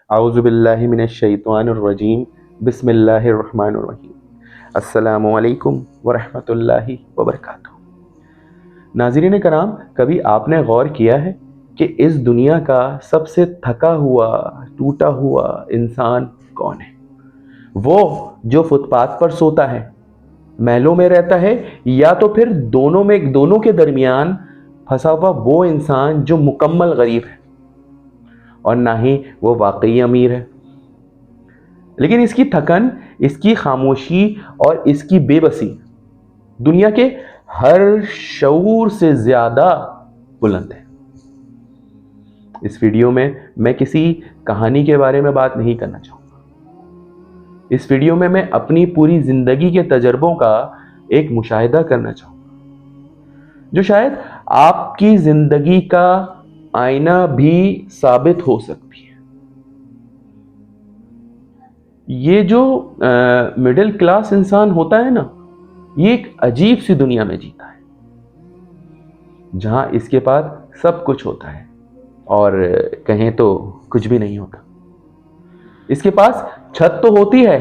औज़ु बिल्लाहि मिनश शैतानिर रजीम बिस्मिल्लाहिर रहमानिर रहीम। अस्सलामु अलैकुम व रहमतुल्लाहि व बरकातुहू। नाज़रीन कराम, कभी आपने गौर किया है कि इस दुनिया का सबसे थका हुआ, टूटा हुआ इंसान कौन है? वो जो फुटपाथ पर सोता है, महलों में रहता है, या तो फिर दोनों के दरमियान फंसा हुआ वो इंसान जो मुकम्मल गरीब है और ना ही वो वाकई अमीर है। लेकिन इसकी थकन, इसकी खामोशी और इसकी बेबसी दुनिया के हर शऊर से ज्यादा बुलंद है। इस वीडियो में मैं किसी कहानी के बारे में बात नहीं करना चाहूँगा। इस वीडियो में मैं अपनी पूरी जिंदगी के तजर्बों का एक मुशाहिदा करना चाहूँगा, जो शायद आपकी जिंदगी का आईना भी साबित हो सकती है। ये जो मिडिल क्लास इंसान होता है ना, ये एक अजीब सी दुनिया में जीता है, जहां इसके पास सब कुछ होता है और कहें तो कुछ भी नहीं होता। इसके पास छत तो होती है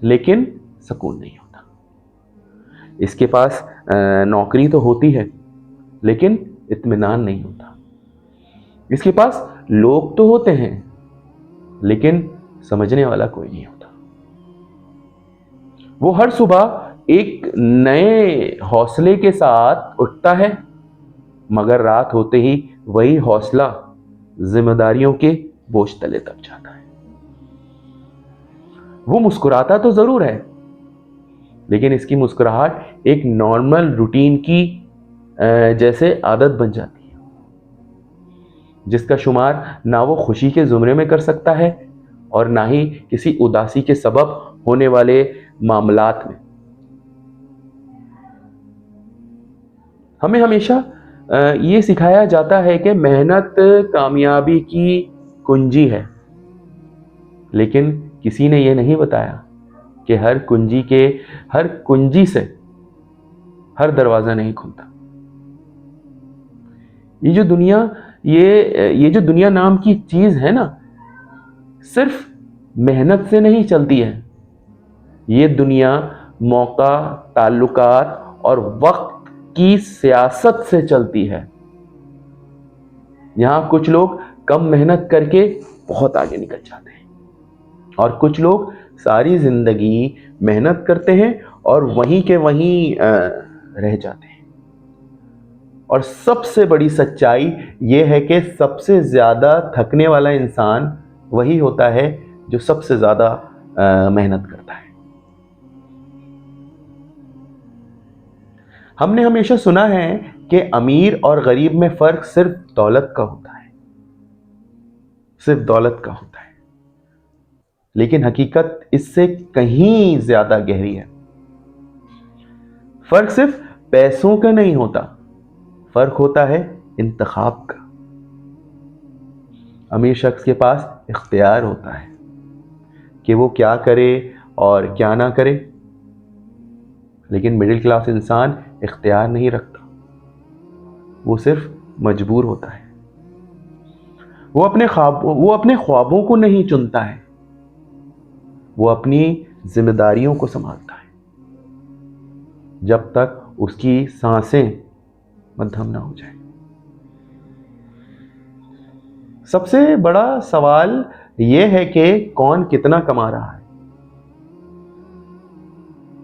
लेकिन सुकून नहीं होता। इसके पास नौकरी तो होती है लेकिन इत्मीनान नहीं होता। इसके पास लोग तो होते हैं लेकिन समझने वाला कोई नहीं होता। वो हर सुबह एक नए हौसले के साथ उठता है, मगर रात होते ही वही हौसला जिम्मेदारियों के बोझ तले दब जाता है। वो मुस्कुराता तो जरूर है, लेकिन इसकी मुस्कुराहट एक नॉर्मल रूटीन की जैसे आदत बन जाती है, जिसका शुमार ना वो खुशी के जुमरे में कर सकता है और ना ही किसी उदासी के सबब होने वाले मामलात में। हमें हमेशा ये सिखाया जाता है कि मेहनत कामयाबी की कुंजी है, लेकिन किसी ने यह नहीं बताया कि हर कुंजी से हर दरवाजा नहीं खुलता। ये जो दुनिया ये जो दुनिया नाम की चीज है ना, सिर्फ मेहनत से नहीं चलती है। ये दुनिया मौका, ताल्लुकात और वक्त की सियासत से चलती है। यहां कुछ लोग कम मेहनत करके बहुत आगे निकल जाते हैं और कुछ लोग सारी जिंदगी मेहनत करते हैं और वहीं के वहीं रह जाते हैं। और सबसे बड़ी सच्चाई यह है कि सबसे ज्यादा थकने वाला इंसान वही होता है जो सबसे ज्यादा मेहनत करता है। हमने हमेशा सुना है कि अमीर और गरीब में फर्क सिर्फ दौलत का होता है, सिर्फ दौलत का होता है। लेकिन हकीकत इससे कहीं ज्यादा गहरी है। फर्क सिर्फ पैसों का नहीं होता, फर्क होता है इंतखाब का। अमीर शख्स के पास इख्तियार होता है कि वो क्या करे और क्या ना करे, लेकिन मिडिल क्लास इंसान इख्तियार नहीं रखता, वो सिर्फ मजबूर होता है। वो अपने ख्वाबों को नहीं चुनता है, वो अपनी जिम्मेदारियों को संभालता है जब तक उसकी सांसें मद्धम ना हो जाए। सबसे बड़ा सवाल यह है कि कौन कितना कमा रहा है।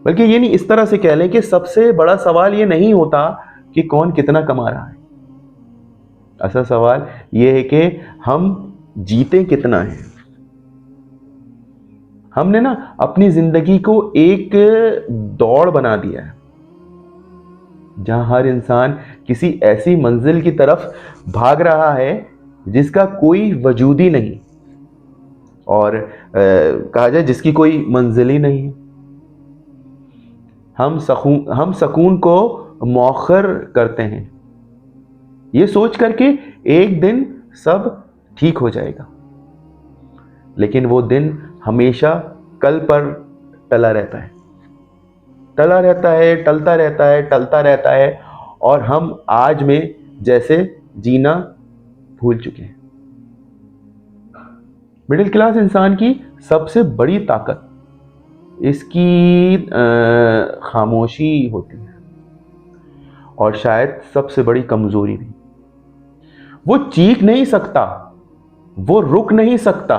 बल्कि ये नहीं, इस तरह से कह लें कि सबसे बड़ा सवाल ये नहीं होता कि कौन कितना कमा रहा है। असल सवाल यह है कि हम जीते कितना है। हमने ना अपनी जिंदगी को एक दौड़ बना दिया है, जहां हर इंसान किसी ऐसी मंजिल की तरफ भाग रहा है जिसका कोई वजूद ही नहीं, और कहा जाए जिसकी कोई मंजिल ही नहीं है। हम सकून को मौखर करते हैं, ये सोच करके एक दिन सब ठीक हो जाएगा, लेकिन वो दिन हमेशा कल पर टला रहता है, टला रहता है, टलता रहता है, टलता रहता है, और हम आज में जैसे जीना भूल चुके हैं। मिडिल क्लास इंसान की सबसे बड़ी ताकत इसकी खामोशी होती है, और शायद सबसे बड़ी कमजोरी भी। वो चीख नहीं सकता, वो रुक नहीं सकता,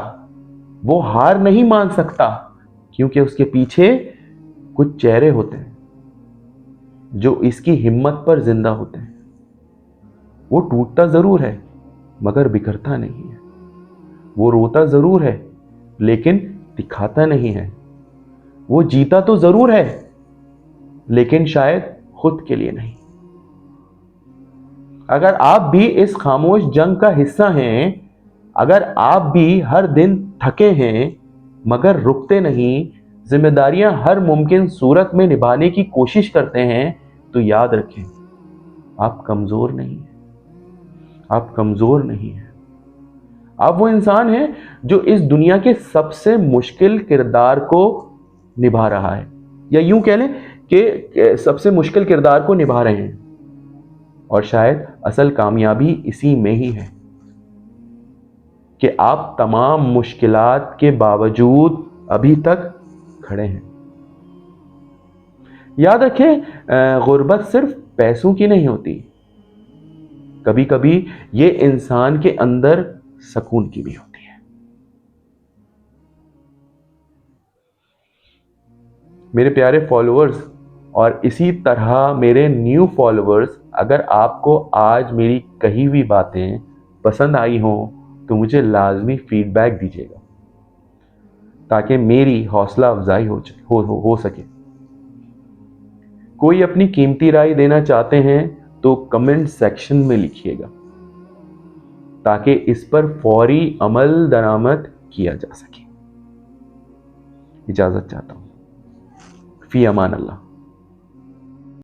वो हार नहीं मान सकता, क्योंकि उसके पीछे कुछ चेहरे होते हैं जो इसकी हिम्मत पर जिंदा होते हैं। वो टूटता जरूर है मगर बिखरता नहीं है। वो रोता जरूर है लेकिन दिखाता नहीं है। वो जीता तो जरूर है लेकिन शायद खुद के लिए नहीं। अगर आप भी इस खामोश जंग का हिस्सा हैं, अगर आप भी हर दिन थके हैं मगर रुकते नहीं, जिम्मेदारियां हर मुमकिन सूरत में निभाने की कोशिश करते हैं, तो याद रखें, आप कमजोर नहीं हैं। आप कमजोर नहीं हैं। आप वो इंसान हैं जो इस दुनिया के सबसे मुश्किल किरदार को निभा रहा है, या यूं कह लें कि सबसे मुश्किल किरदार को निभा रहे हैं। और शायद असल कामयाबी इसी में ही है कि आप तमाम मुश्किलात के बावजूद अभी तक खड़े हैं। याद रखें, गुर्बत सिर्फ पैसों की नहीं होती, कभी कभी ये इंसान के अंदर सुकून की भी होती है। मेरे प्यारे फॉलोअर्स, और इसी तरह मेरे न्यू फॉलोअर्स, अगर आपको आज मेरी कही हुई बातें पसंद आई हों तो मुझे लाजमी फीडबैक दीजिएगा ताकि मेरी हौसला अफजाई हो सके। कोई अपनी कीमती राय देना चाहते हैं तो कमेंट सेक्शन में लिखिएगा ताकि इस पर फौरी अमल दरामद किया जा सके। इजाजत चाहता हूं। फी अमान अल्लाह।